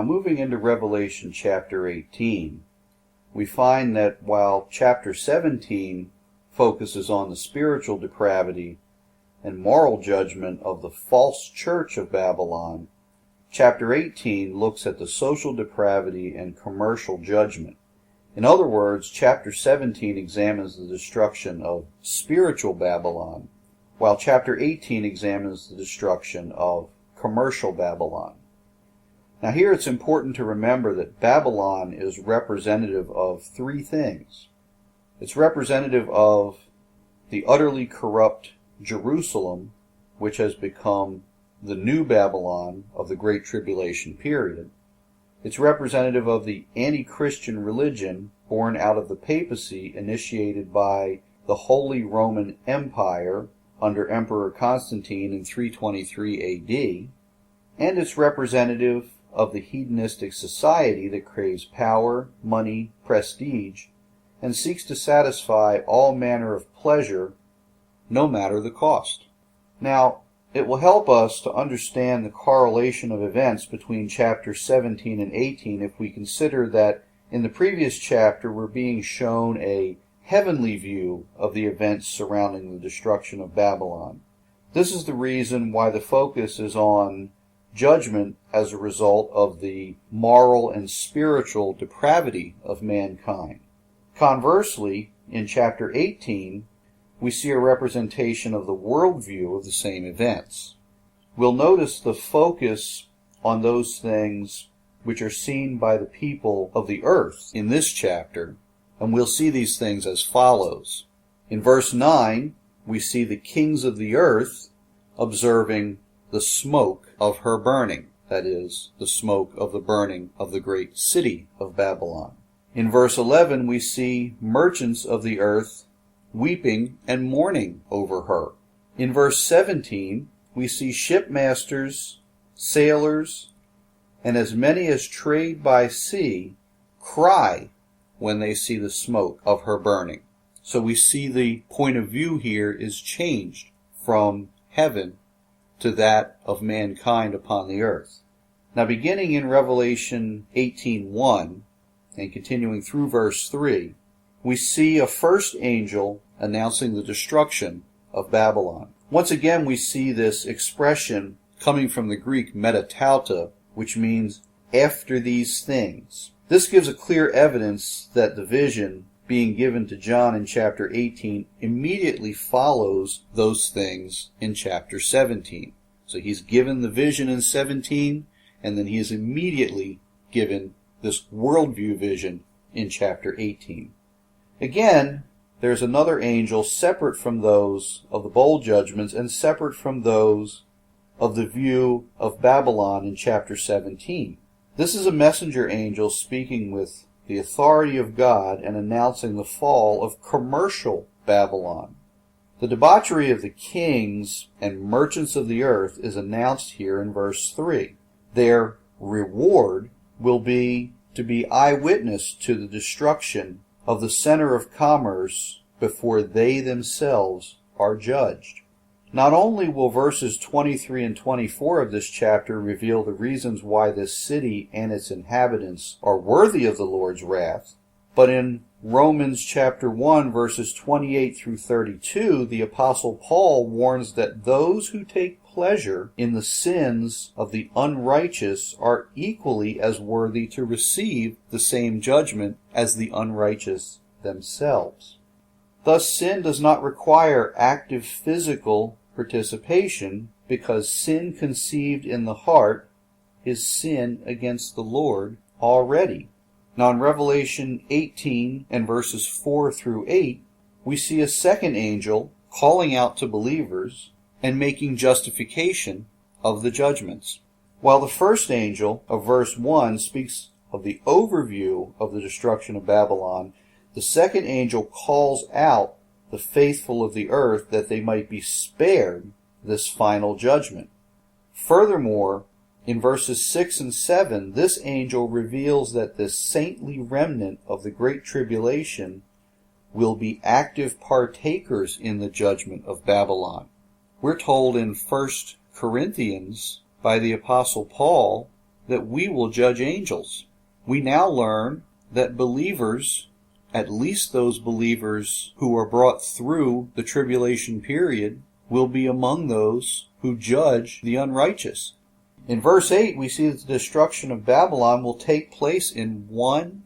moving into Revelation chapter 18, we find that while chapter 17 focuses on the spiritual depravity and moral judgment of the false church of Babylon, chapter 18 looks at the social depravity and commercial judgment. In other words, chapter 17 examines the destruction of spiritual Babylon, while chapter 18 examines the destruction of commercial Babylon. Now here it's important to remember that Babylon is representative of three things. It's representative of the utterly corrupt Jerusalem, which has become the new Babylon of the Great Tribulation period. It's representative of the anti-Christian religion born out of the papacy initiated by the Holy Roman Empire under Emperor Constantine in 323 AD, and it's representative of the hedonistic society that craves power, money, prestige, and seeks to satisfy all manner of pleasure, no matter the cost. Now, it will help us to understand the correlation of events between chapters 17 and 18 if we consider that in the previous chapter we're being shown a heavenly view of the events surrounding the destruction of Babylon. This is the reason why the focus is on judgment as a result of the moral and spiritual depravity of mankind. Conversely, in chapter 18, we see a representation of the worldview of the same events. We'll notice the focus on those things which are seen by the people of the earth in this chapter, and we'll see these things as follows. In verse 9, we see the kings of the earth observing the smoke of her burning, that is, the smoke of the burning of the great city of Babylon. In verse 11, we see merchants of the earth weeping and mourning over her. In verse 17, we see shipmasters, sailors, and as many as trade by sea cry when they see the smoke of her burning. So we see the point of view here is changed from heaven to that of mankind upon the earth. Now beginning in Revelation 18:1 and continuing through verse 3, we see a first angel announcing the destruction of Babylon. Once again, we see this expression coming from the Greek metatauta, which means after these things. This gives a clear evidence that the vision being given to John in chapter 18 immediately follows those things in chapter 17. So he's given the vision in 17, and then he is immediately given this worldview vision in chapter 18. Again, there's another angel separate from those of the bowl judgments and separate from those of the view of Babylon in chapter 17. This is a messenger angel speaking with the authority of God and announcing the fall of commercial Babylon. The debauchery of the kings and merchants of the earth is announced here in verse 3. Their reward will be to be eyewitness to the destruction of the center of commerce before they themselves are judged. Not only will verses 23 and 24 of this chapter reveal the reasons why this city and its inhabitants are worthy of the Lord's wrath, but in Romans chapter 1 verses 28 through 32, the Apostle Paul warns that those who take pleasure in the sins of the unrighteous are equally as worthy to receive the same judgment as the unrighteous themselves. Thus, sin does not require active physical participation, because sin conceived in the heart is sin against the Lord already. Now in Revelation 18 and verses 4 through 8, we see a second angel calling out to believers and making justification of the judgments. While the first angel of verse 1 speaks of the overview of the destruction of Babylon, the second angel calls out the faithful of the earth that they might be spared this final judgment. Furthermore, in verses 6 and 7, this angel reveals that this saintly remnant of the Great Tribulation will be active partakers in the judgment of Babylon. We're told in 1 Corinthians by the Apostle Paul that we will judge angels. We now learn that believers, at least those believers who are brought through the tribulation period, will be among those who judge the unrighteous. In verse 8, we see that the destruction of Babylon will take place in one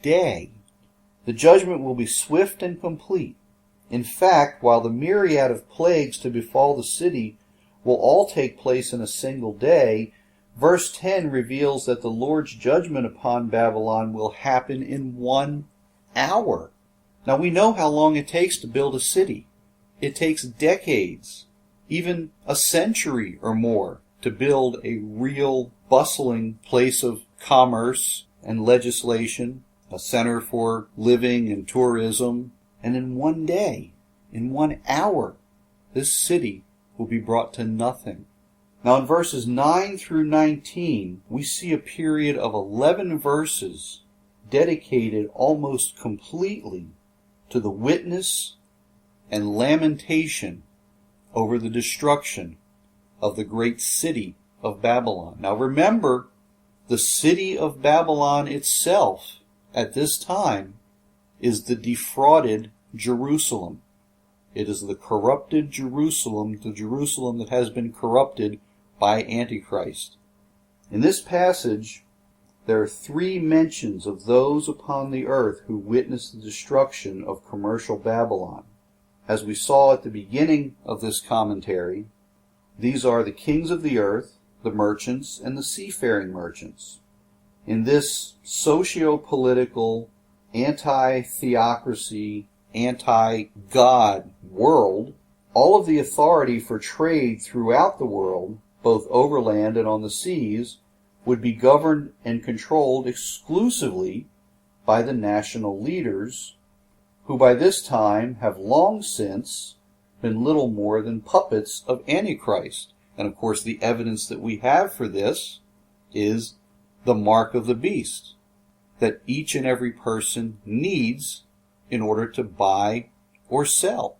day. The judgment will be swift and complete. In fact, while the myriad of plagues to befall the city will all take place in a single day, verse 10 reveals that the Lord's judgment upon Babylon will happen in 1 hour. Now we know how long it takes to build a city. It takes decades, even a century or more, to build a real bustling place of commerce and legislation, a center for living and tourism. And in 1 day, in 1 hour, this city will be brought to nothing. Now in verses 9 through 19, we see a period of 11 verses dedicated almost completely to the witness and lamentation over the destruction of the great city of Babylon. Now remember, the city of Babylon itself at this time is the defrauded Jerusalem. It is the corrupted Jerusalem, the Jerusalem that has been corrupted by Antichrist. In this passage, there are 3 mentions of those upon the earth who witnessed the destruction of commercial Babylon. As we saw at the beginning of this commentary, these are the kings of the earth, the merchants, and the seafaring merchants. In this socio-political, anti-theocracy, anti-God world, all of the authority for trade throughout the world, both overland and on the seas, would be governed and controlled exclusively by the national leaders, who by this time have long since been little more than puppets of Antichrist. And of course the evidence that we have for this is the mark of the beast that each and every person needs in order to buy or sell.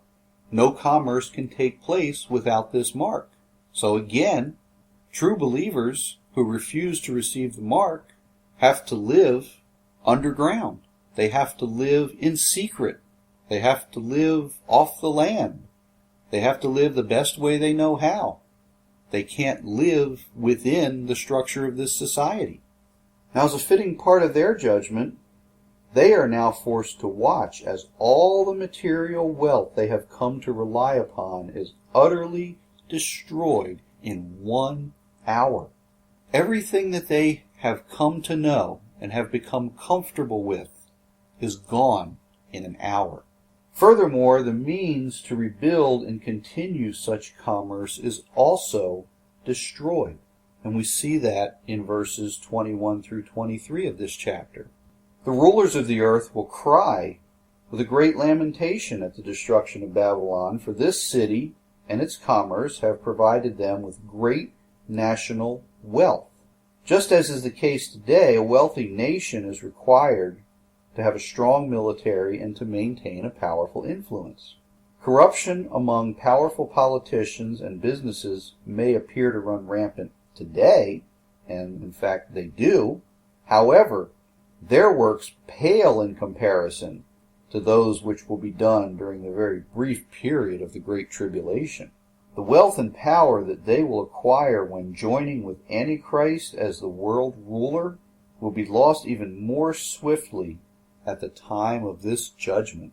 No commerce can take place without this mark. So again, true believers who refuse to receive the mark have to live underground. They have to live in secret. They have to live off the land. They have to live the best way they know how. They can't live within the structure of this society. Now, as a fitting part of their judgment, they are now forced to watch as all the material wealth they have come to rely upon is utterly destroyed in 1 hour. Everything that they have come to know and have become comfortable with is gone in an hour. Furthermore, the means to rebuild and continue such commerce is also destroyed. And we see that in verses 21 through 23 of this chapter. The rulers of the earth will cry with a great lamentation at the destruction of Babylon, for this city and its commerce have provided them with great national wealth. Just as is the case today, a wealthy nation is required to have a strong military and to maintain a powerful influence. Corruption among powerful politicians and businesses may appear to run rampant today, and in fact they do. However, their works pale in comparison to those which will be done during the very brief period of the Great Tribulation. The wealth and power that they will acquire when joining with Antichrist as the world ruler will be lost even more swiftly at the time of this judgment.